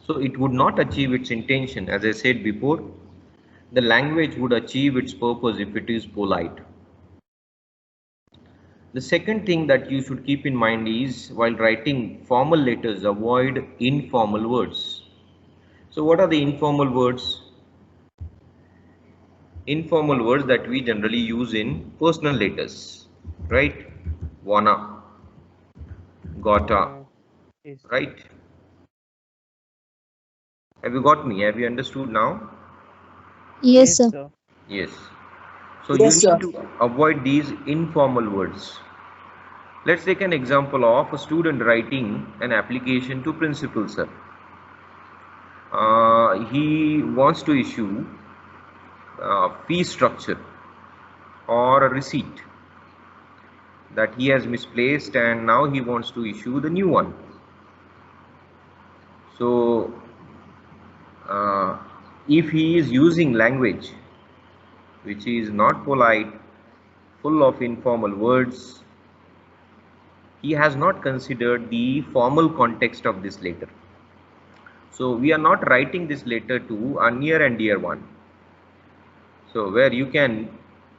So it would not achieve its intention. As I said before, the language would achieve its purpose if it is polite. The second thing that you should keep in mind is, while writing formal letters, avoid informal words. So what are the informal words? Informal words that we generally use in personal letters, right? Wanna, gotta, Yes. right? Have you got me? Have you understood now? Yes, Yes, sir. sir. Yes. So you Yes, need sir. to avoid these informal words. Let's take an example of a student writing an application to principal, sir. He wants to issue fee structure or a receipt that he has misplaced, and now he wants to issue the new one. So uh, if he is using language which is not polite, full of informal words, he has not considered the formal context of this letter. So we are not writing this letter to a near and dear one. So where you can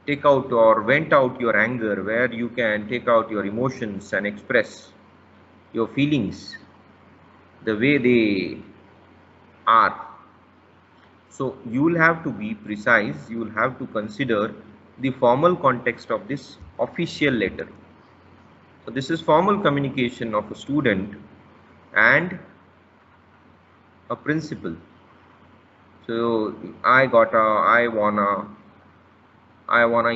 take out or vent out your anger, where you can take out your emotions and express your feelings the way they are. So you will have to be precise, you will have to consider the formal context of this official letter. So this is formal communication of a student and a principal. So I wanna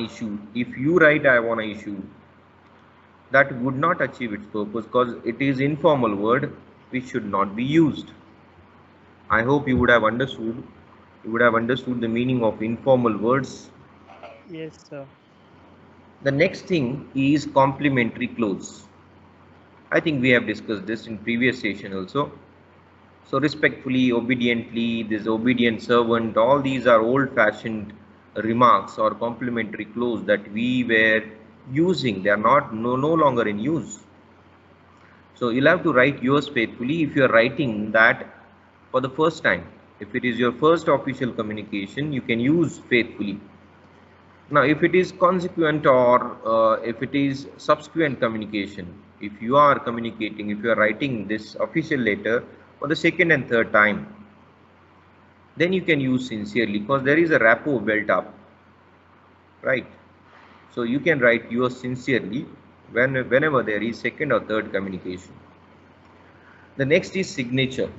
issue. If you write I wanna issue, that would not achieve its purpose because it is informal word which should not be used. I hope you would have understood. You would have understood the meaning of informal words. Yes, sir. The next thing is complementary clause. I think we have discussed this in previous session also. So respectfully, obediently, this obedient servant, all these are old-fashioned remarks or complementary clause that we were using. They are no longer in use. So you'll have to write yours faithfully if you are writing that for the first time. If it is your first official communication, you can use faithfully. Now, if it is consequent or if it is subsequent communication, if you are communicating, if you are writing this official letter for the second and third time, then you can use sincerely because there is a rapport built up, right? So you can write yours sincerely whenever there is second or third communication. The next is signature.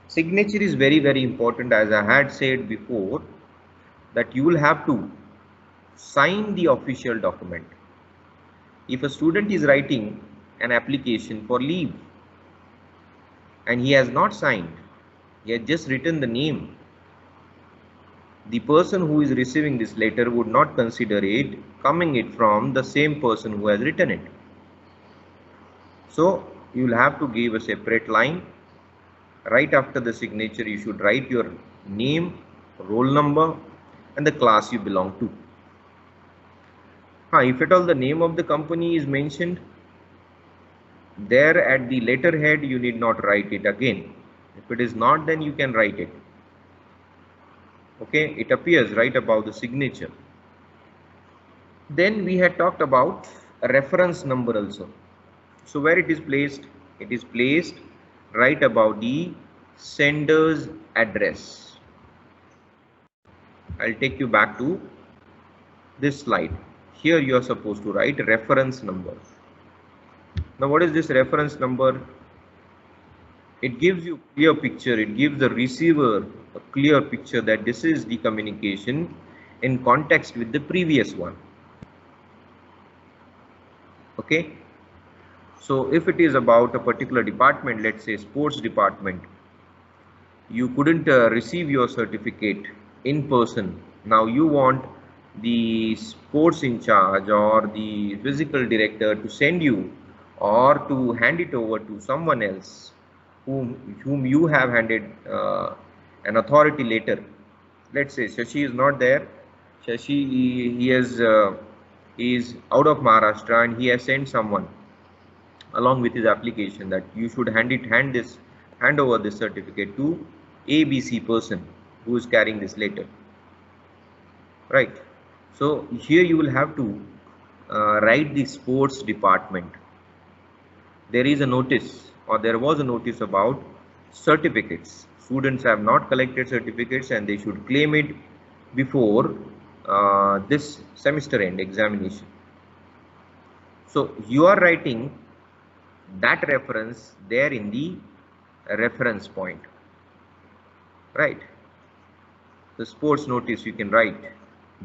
Signature is very important, as I had said before, that you will have to sign the official document. If a student is writing an application for leave and he has not signed, he has just written the name, the person who is receiving this letter would not consider it coming it from the same person who has written it. So you will have to give a separate line. Right after the signature, you should write your name, roll number, and the class you belong to. If at all the name of the company is mentioned, there at the letterhead you need not write it again. If it is not, then you can write it. Okay, it appears right above the signature. Then we had talked about a reference number also. So where it is placed? It is placed right above the sender's address. I'll take you back to this slide. Here you are supposed to write reference number. Now what is this reference number? It gives you a clear picture, it gives the receiver a clear picture that this is the communication in context with the previous one. Okay, so if it is about a particular department, let's say sports department, you couldn't receive your certificate in person. Now you want the sports in charge or the physical director to send you or to hand it over to someone else whom you have handed an authority letter. Let's say Shashi is not there. Shashi, he is out of Maharashtra and he has sent someone along with his application that you should hand this hand over this certificate to ABC person who is carrying this letter, right? So here you will have to write the sports department. There is a notice, or there was a notice about certificates. Students have not collected certificates and they should claim it before this semester end examination. So you are writing that reference there in the reference point, right? The sports notice you can write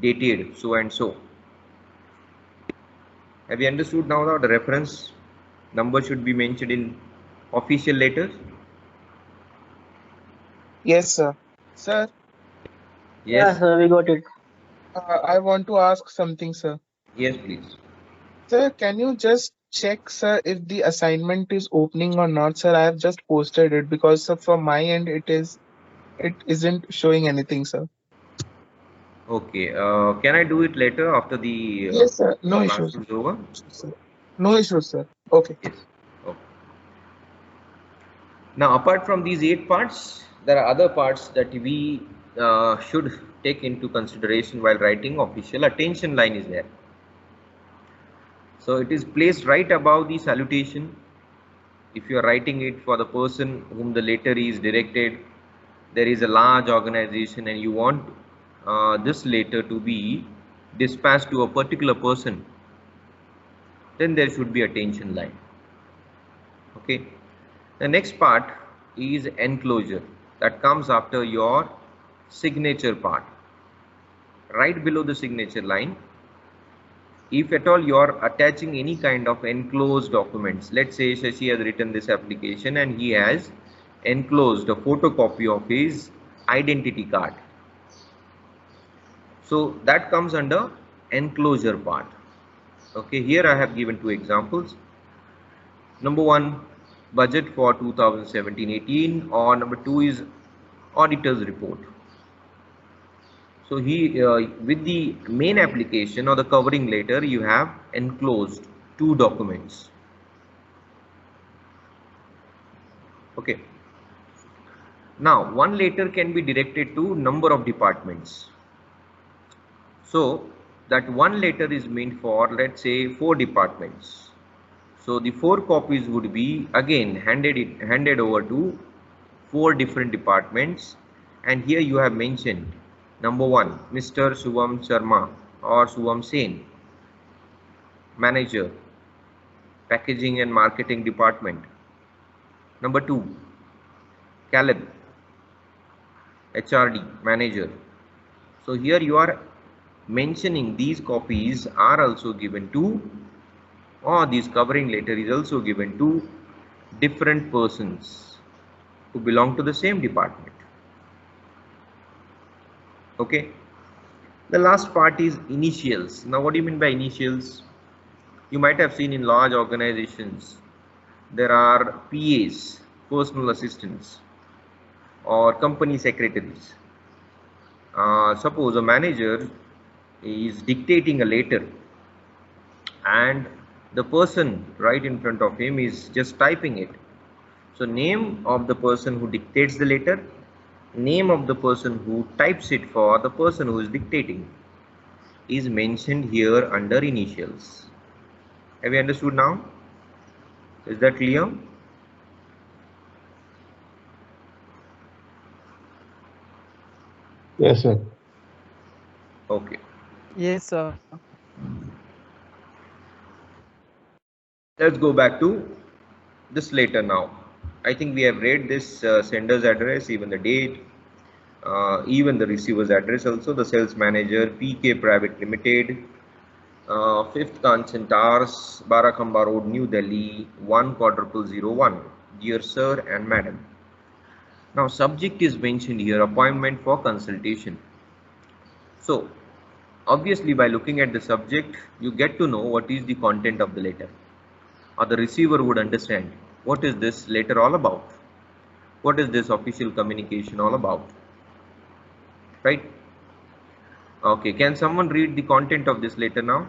dated so and so. Have you understood now that the reference number should be mentioned in official letters? Yes, sir. Sir, Yeah, Yes. sir, we got it. I want to ask something, sir. Yes, please. Sir, can you just check, sir, if the assignment is opening or not, sir? I have just posted it because, sir, from my end, it isn't showing anything, sir. Okay. Can I do it later after the Yes, sir. No class issues. is over? Sir. No issues, sir. Okay. Yes. Okay. Now, apart from these 8 parts, there are other parts that we should take into consideration while writing official. Attention line is there. So it is placed right above the salutation. If you are writing it for the person whom the letter is directed, there is a large organization and you want this letter to be dispatched to a particular person, then there should be attention line. Okay. The next part is enclosure, that comes after your signature part. Right below the signature line, if at all you are attaching any kind of enclosed documents, let's say Shashi has written this application and he has enclosed a photocopy of his identity card. So that comes under enclosure part. Okay, here I have given 2 examples. Number 1, budget for 2017-18, or number 2 is auditor's report. So with the main application or the covering letter, you have enclosed 2 documents. Okay. Now, one letter can be directed to number of departments. So that one letter is meant for, let's say, 4 departments. So the 4 copies would be again handed over to 4 different departments, and here you have mentioned number 1, Mr. Suvam Sharma or Suvam Sen, manager, packaging and marketing department. Number 2, Caleb, HRD manager. So here you are mentioning these copies are also given to, or this covering letter is also given to different persons who belong to the same department. Okay. The last part is initials. Now what do you mean by initials? You might have seen in large organizations there are PAs, personal assistants, or company secretaries. Suppose a manager is dictating a letter and the person right in front of him is just typing it. So name of the person who dictates the letter, name of the person who types it for the person who is dictating is mentioned here under initials. Have you understood now? Is that clear? Yes, sir. Okay. Yes, sir. Let's go back to this letter now. I think we have read this sender's address, even the date, even the receiver's address also, the sales manager, PK Private Limited, 5th Kanchan Towers, Barakhamba Road, New Delhi, 14001. Dear Sir and Madam. Now subject is mentioned here, appointment for consultation. So obviously by looking at the subject, you get to know what is the content of the letter, or the receiver would understand what is this letter all about, what is this official communication all about, right? Okay, can someone read the content of this letter now?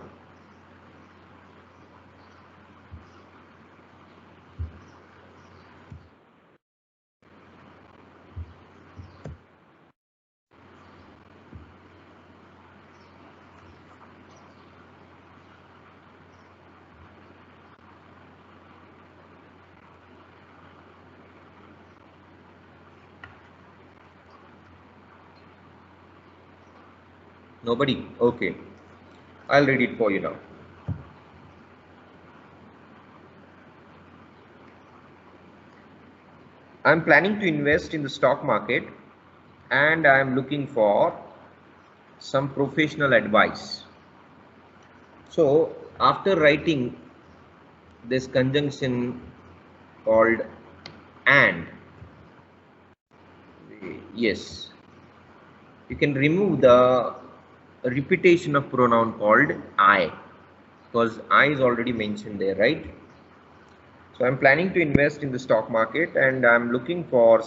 Nobody? Okay. I'll read it for you now. I'm planning to invest in the stock market and I'm looking for some professional advice. So, after writing this conjunction called and, yes, you can remove the repetition of pronoun called I, because I is already mentioned there, right? So I'm planning to invest in the stock market and I'm looking for